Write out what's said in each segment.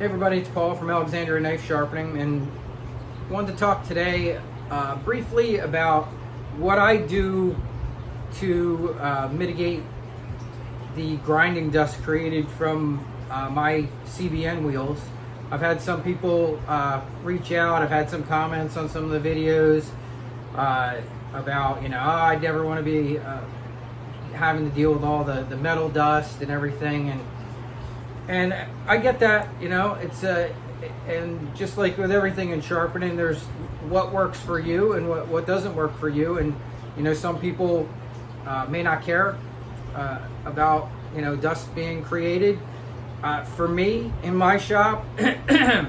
Hey everybody, it's Paul from Alexandria Knife Sharpening, and wanted to talk today briefly about what I do to mitigate the grinding dust created from my CBN wheels. I've had some people reach out. I've had some comments on some of the videos about, oh, I never want to be having to deal with all the metal dust and everything, and I get that. It's and just like with everything in sharpening, there's what works for you and what doesn't work for you, and some people may not care about dust being created. For me, in my shop, just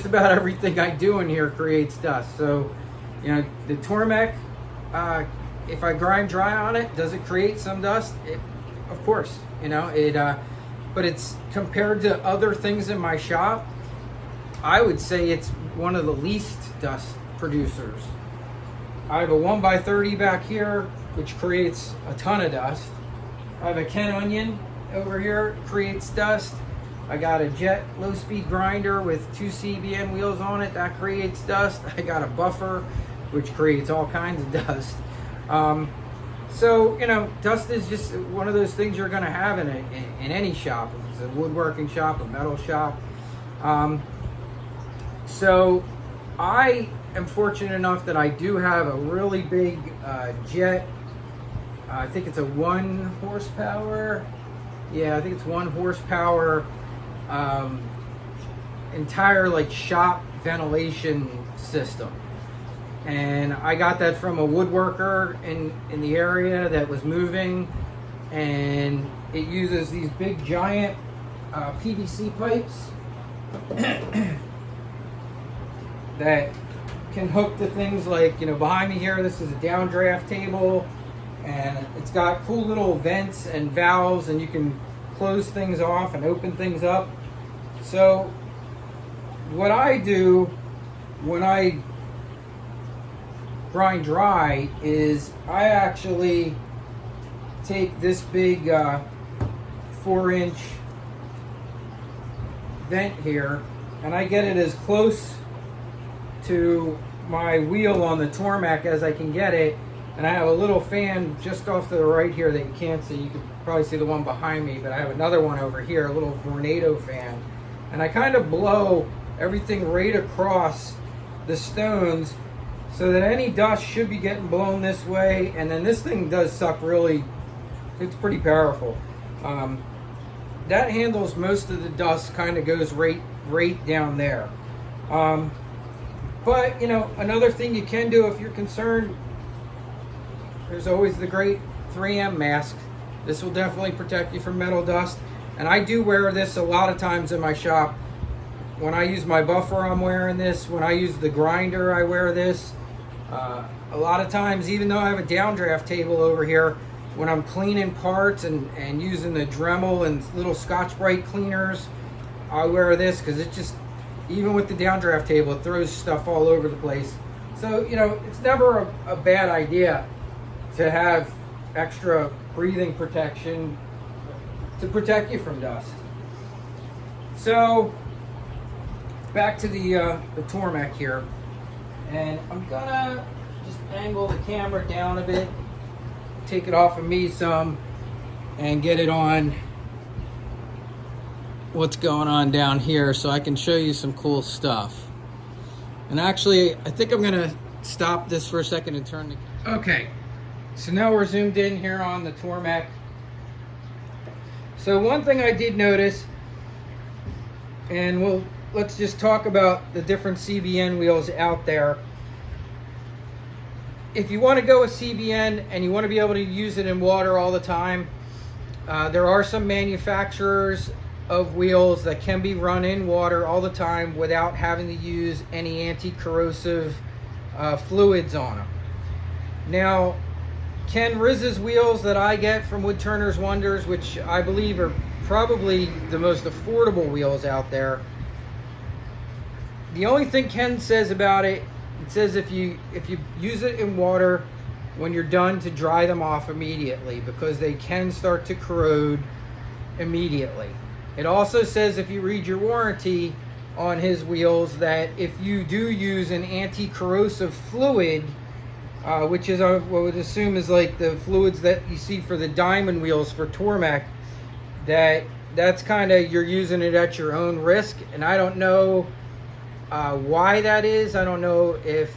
about everything I do in here creates dust. So, the Tormek, if I grind dry on it, does it create some dust? Of course, but it's compared to other things in my shop, I would say it's one of the least dust producers. I have a 1x30 back here, which creates a ton of dust. I have a Ken Onion over here, creates dust. I got a Jet low-speed grinder with 2 CBN wheels on it, that creates dust. I got a buffer, which creates all kinds of dust. So, dust is just one of those things you're going to have in any shop. If it's a woodworking shop, a metal shop. So, I am fortunate enough that I do have a really big Jet. I think it's a 1 horsepower. Yeah, I think it's 1 horsepower entire shop ventilation system. And I got that from a woodworker in the area that was moving, and it uses these big giant PVC pipes that can hook to things like, behind me here, this is a downdraft table, and it's got cool little vents and valves, and you can close things off and open things up. So what I do when I grind dry is I actually take this big 4-inch vent here, and I get it as close to my wheel on the Tormek as I can get it, and I have a little fan just off to the right here that you can't see. You can probably see the one behind me, but I have another one over here, a little tornado fan, and I kind of blow everything right across the stones so that any dust should be getting blown this way. And then this thing does suck really, it's pretty powerful. That handles most of the dust, kind of goes right down there. But another thing you can do if you're concerned, there's always the great 3M mask. This will definitely protect you from metal dust. And I do wear this a lot of times in my shop. When I use my buffer, I'm wearing this. When I use the grinder, I wear this. A lot of times, even though I have a downdraft table over here, when I'm cleaning parts and using the Dremel and little Scotch-Brite cleaners, I wear this because it just, even with the downdraft table, it throws stuff all over the place. So, it's never a bad idea to have extra breathing protection to protect you from dust. So, back to the Tormek here. And I'm gonna just angle the camera down a bit, take it off of me some, and get it on what's going on down here so I can show you some cool stuff. And actually, I think I'm gonna stop this for a second and turn the... Okay, so now we're zoomed in here on the Tormek. So one thing I did notice, and let's just talk about the different CBN wheels out there. If you want to go with CBN and you want to be able to use it in water all the time, there are some manufacturers of wheels that can be run in water all the time without having to use any anti-corrosive fluids on them. Now, Ken Riz's wheels that I get from Woodturners Wonders, which I believe are probably the most affordable wheels out there, the only thing Ken says about it, it says if you use it in water when you're done, to dry them off immediately, because they can start to corrode immediately. It also says, if you read your warranty on his wheels, that if you do use an anti-corrosive fluid, which is what I would assume is like the fluids that you see for the diamond wheels for Tormek, that's kind of, you're using it at your own risk. And I don't know why that is. I don't know if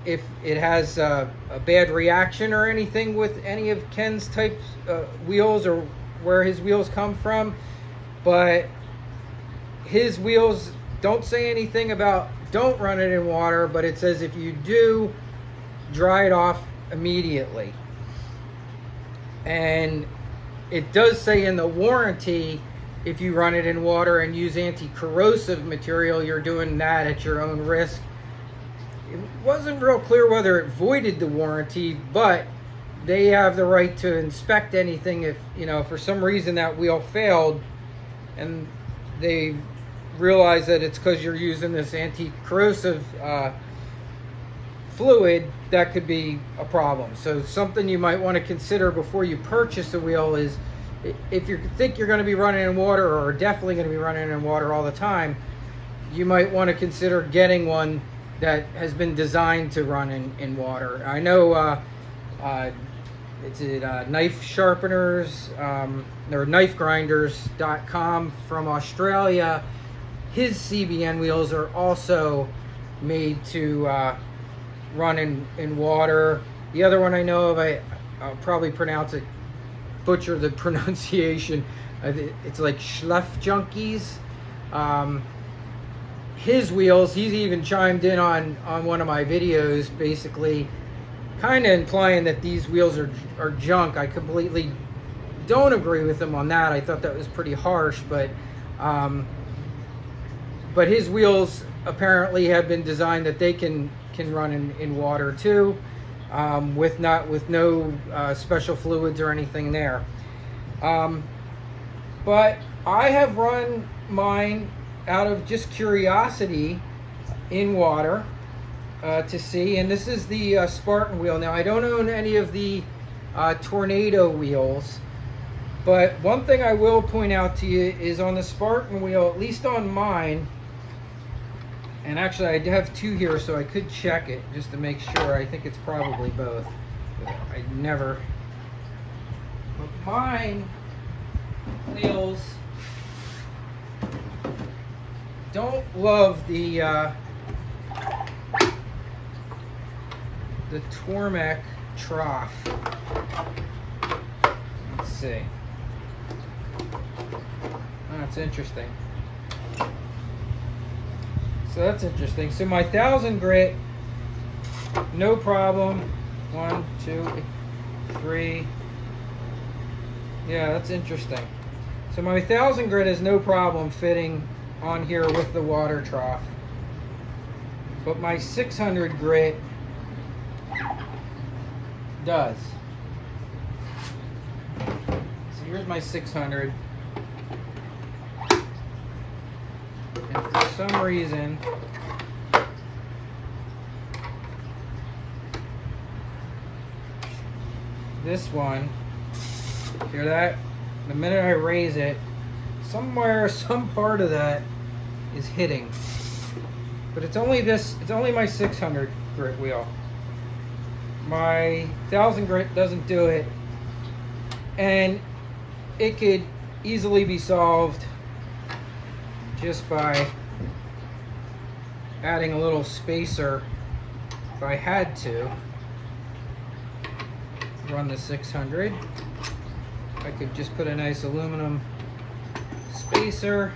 it has a bad reaction or anything with any of Ken's types wheels, or where his wheels come from, but his wheels don't say anything about don't run it in water, but it says if you do, dry it off immediately. And it does say in the warranty, if you run it in water and use anti-corrosive material, you're doing that at your own risk. It wasn't real clear whether it voided the warranty, but they have the right to inspect anything if, for some reason that wheel failed and they realize that it's because you're using this anti-corrosive fluid, that could be a problem. So something you might want to consider before you purchase a wheel is, if you think you're going to be running in water, or definitely going to be running in water all the time, you might want to consider getting one that has been designed to run in water. I know it's at knife sharpeners, or knifegrinders.com from Australia. His CBN wheels are also made to run in water. The other one I know of, I'll probably butcher the pronunciation. It's like Schleff Junkies. His wheels, he's even chimed in on one of my videos, basically kind of implying that these wheels are junk. I completely don't agree with him on that. I thought that was pretty harsh, but his wheels apparently have been designed that they can run in water too, with no special fluids or anything there. But I have run mine out of just curiosity in water to see, and this is the Spartan wheel. Now, I don't own any of the Tornado wheels, but one thing I will point out to you is on the Spartan wheel, at least on mine, and actually I have two here, so I could check it just to make sure. I think it's probably both. I never. But mine wheels don't love the Tormek trough. Let's see. Oh, that's interesting. So that's interesting. So my 1000 grit, no problem. 1, 2, 3. Yeah, that's interesting. So my 1000 grit is no problem fitting on here with the water trough. But my 600 grit does. So here's my 600. And for some reason, this one, hear that? The minute I raise it, somewhere, some part of that is hitting. But it's only my 600 grit wheel. My 1000 grit doesn't do it. And it could easily be solved just by adding a little spacer if I had to. Run the 600. I could just put a nice aluminum spacer,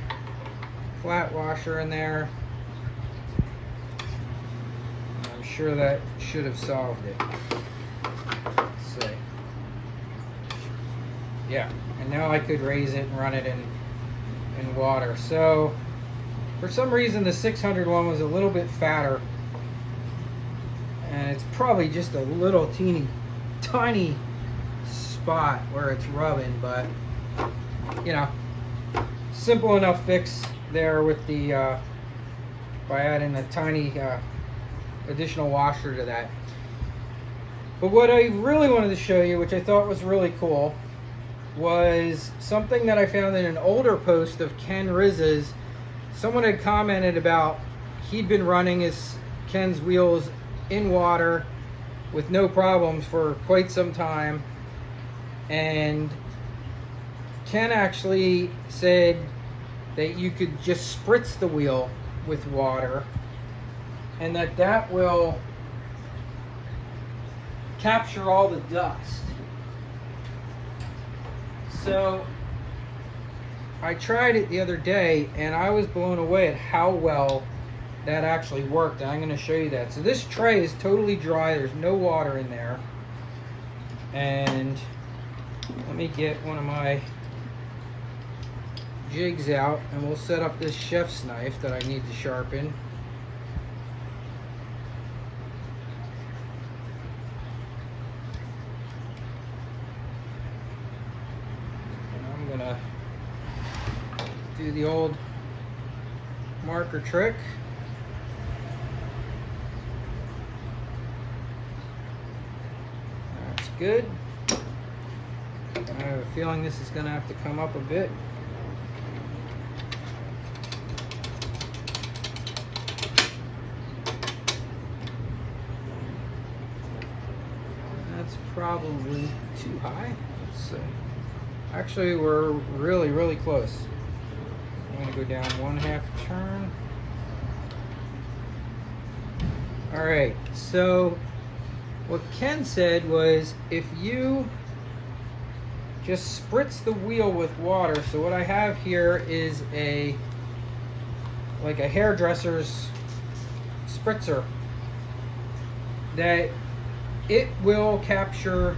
flat washer in there. I'm sure that should have solved it. Let's see. Yeah, and now I could raise it and run it in water. So for some reason the 600 one was a little bit fatter, and it's probably just a little tiny spot where it's rubbing, but simple enough fix there with the by adding a tiny additional washer to that. But what I really wanted to show you, which I thought was really cool, was something that I found in an older post of Ken Riz's. Someone had commented about he'd been running Ken's wheels in water with no problems for quite some time, and Ken actually said that you could just spritz the wheel with water and that will capture all the dust. So I tried it the other day and I was blown away at how well that actually worked, and I'm going to show you that. So this tray is totally dry, there's no water in there, and let me get one of my jigs out and we'll set up this chef's knife that I need to sharpen. Do the old marker trick. That's good. I have a feeling this is going to have to come up a bit. That's probably too high. Let's see. Actually, we're really close. I'm going to go down 1/2 turn. Alright, so what Ken said was if you just spritz the wheel with water, so what I have here is like a hairdresser's spritzer, that it will capture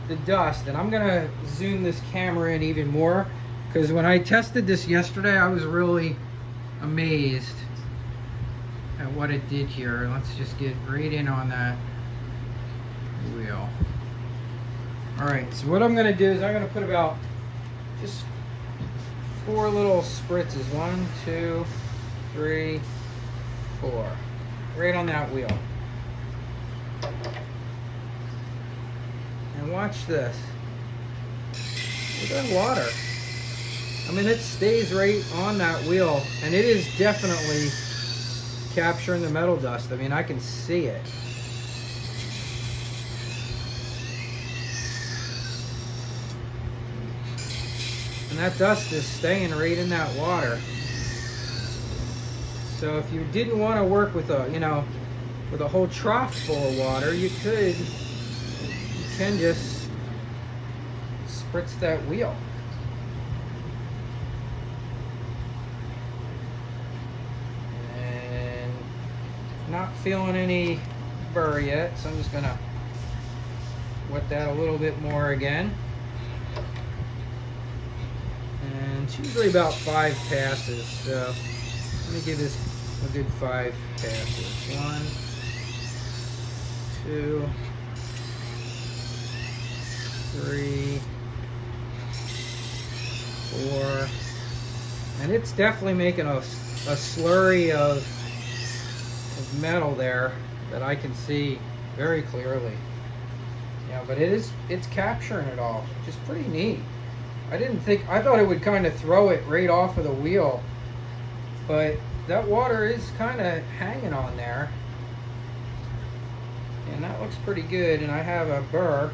the dust. And I'm going to zoom this camera in even more, because when I tested this yesterday, I was really amazed at what it did here. Let's just get right in on that wheel. Alright, so what I'm going to do is I'm going to put about just 4 little spritzes. 1, 2, 3, 4. Right on that wheel. And watch this. Look at that water. I mean, it stays right on that wheel, and it is definitely capturing the metal dust. I mean, I can see it. And that dust is staying right in that water. So if you didn't want to work with with a whole trough full of water, you can just spritz that wheel. And not feeling any burr yet, so I'm just gonna wet that a little bit more again. And it's usually about 5 passes, so let me give this a good 5 passes. 1, 2, 3, 4, and it's definitely making a slurry of metal there that I can see very clearly. Yeah, but it's capturing it all, which is pretty neat. I thought it would kind of throw it right off of the wheel, but that water is kind of hanging on there, and that looks pretty good. And I have a burr,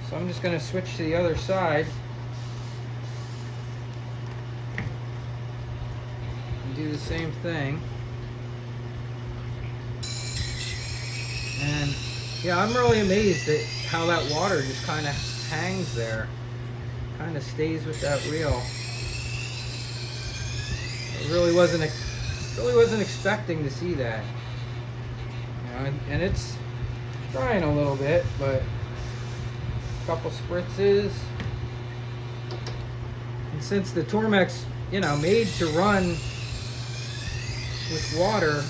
so I'm just going to switch to the other side and do the same thing. And yeah, I'm really amazed at how that water just kind of hangs there, kind of stays with that wheel. I really wasn't expecting to see that. And it's drying a little bit, but a couple spritzes. And since the Tormek's made to run with water,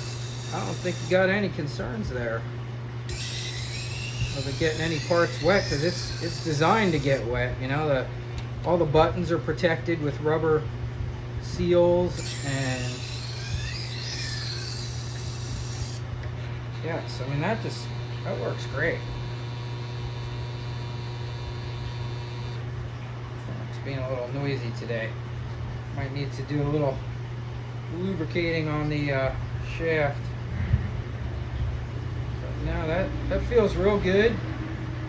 I don't think you got any concerns there of it getting any parts wet, because it's designed to get wet. All the buttons are protected with rubber seals, and yes, I mean that works great. being a little noisy today. Might need to do a little lubricating on the shaft. But now that feels real good.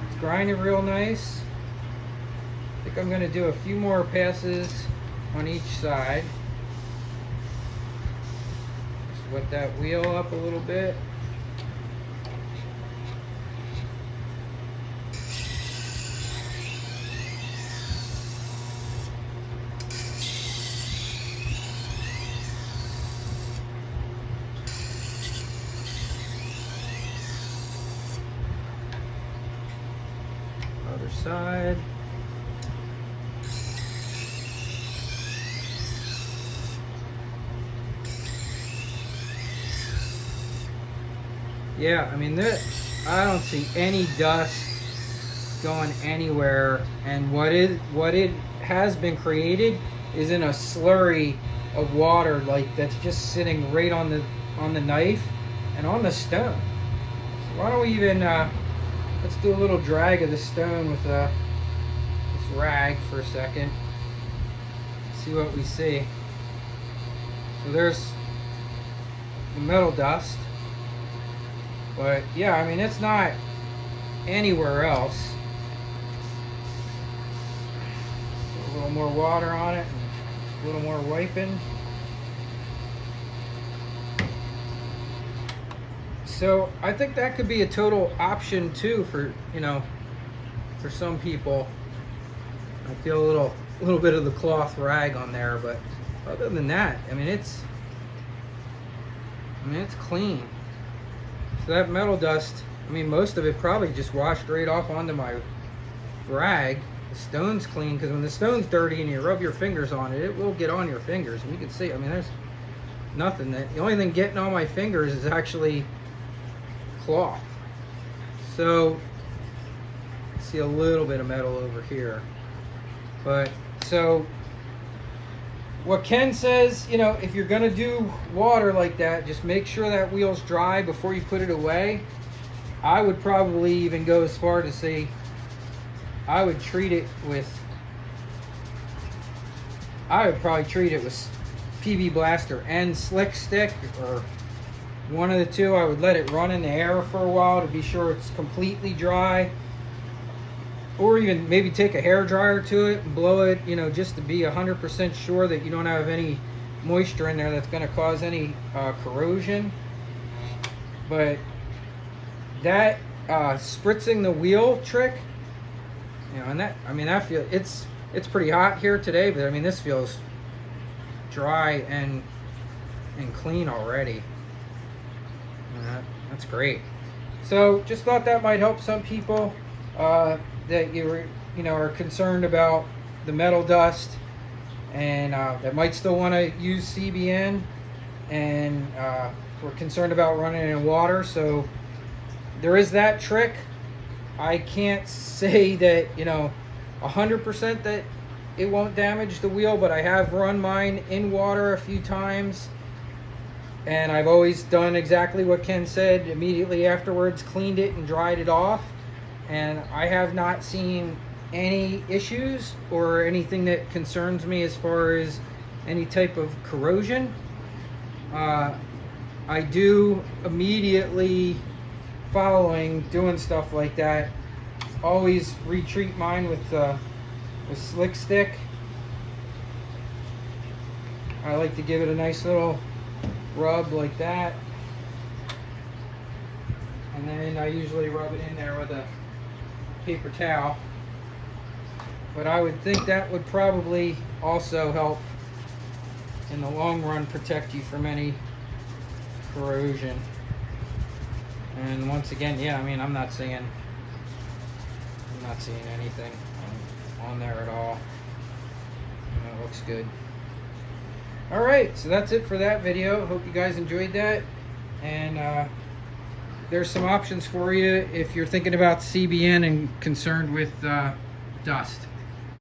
It's grinding real nice. I think I'm going to do a few more passes on each side. Just wet that wheel up a little bit. Other side. Yeah, I mean, I don't see any dust going anywhere, and what it has been created is in a slurry of water, like that's just sitting right on the knife and on the stone. So why don't we even let's do a little drag of the stone with this rag for a second. See what we see. So there's the metal dust. But yeah, I mean, it's not anywhere else. So a little more water on it, and a little more wiping. So I think that could be a total option too for, you know, for some people. I feel a little bit of the cloth rag on there, but other than that, I mean, it's clean. So that metal dust, I mean, most of it probably just washed right off onto my rag. The stone's clean, because when the stone's dirty and you rub your fingers on it, it will get on your fingers. And you can see, I mean, there's nothing. The only thing getting on my fingers is actually cloth. So, see a little bit of metal over here. But, so, what Ken says, you know, if you're gonna do water like that, just make sure that wheel's dry before you put it away. I would probably even go as far to say I would probably treat it with PB Blaster and Slick Stick, or one of the two. I would let it run in the air for a while to be sure it's completely dry. Or even maybe take a hair dryer to it and blow it, you know, just to be 100% sure that you don't have any moisture in there that's going to cause any corrosion. But that spritzing the wheel trick, you know, and that, I mean, that feel it's pretty hot here today, but I mean, this feels dry and clean already. And that's great. So just thought that might help some people that you know, are concerned about the metal dust, and that might still want to use CBN, and we're concerned about running it in water. So there is that trick. I can't say that, you know, 100% that it won't damage the wheel, but I have run mine in water a few times, and I've always done exactly what Ken said. Immediately afterwards, cleaned it and dried it off. And I have not seen any issues or anything that concerns me as far as any type of corrosion. I do immediately following doing stuff like that, always retreat mine with Slick Stick. I like to give it a nice little rub like that, and then I usually rub it in there with a paper towel. But I would think that would probably also help in the long run protect you from any corrosion. And once again, yeah, I mean, I'm not seeing anything on there at all. You know, it looks good. All right, so that's it for that video. Hope you guys enjoyed that, and there's some options for you if you're thinking about CBN and concerned with dust.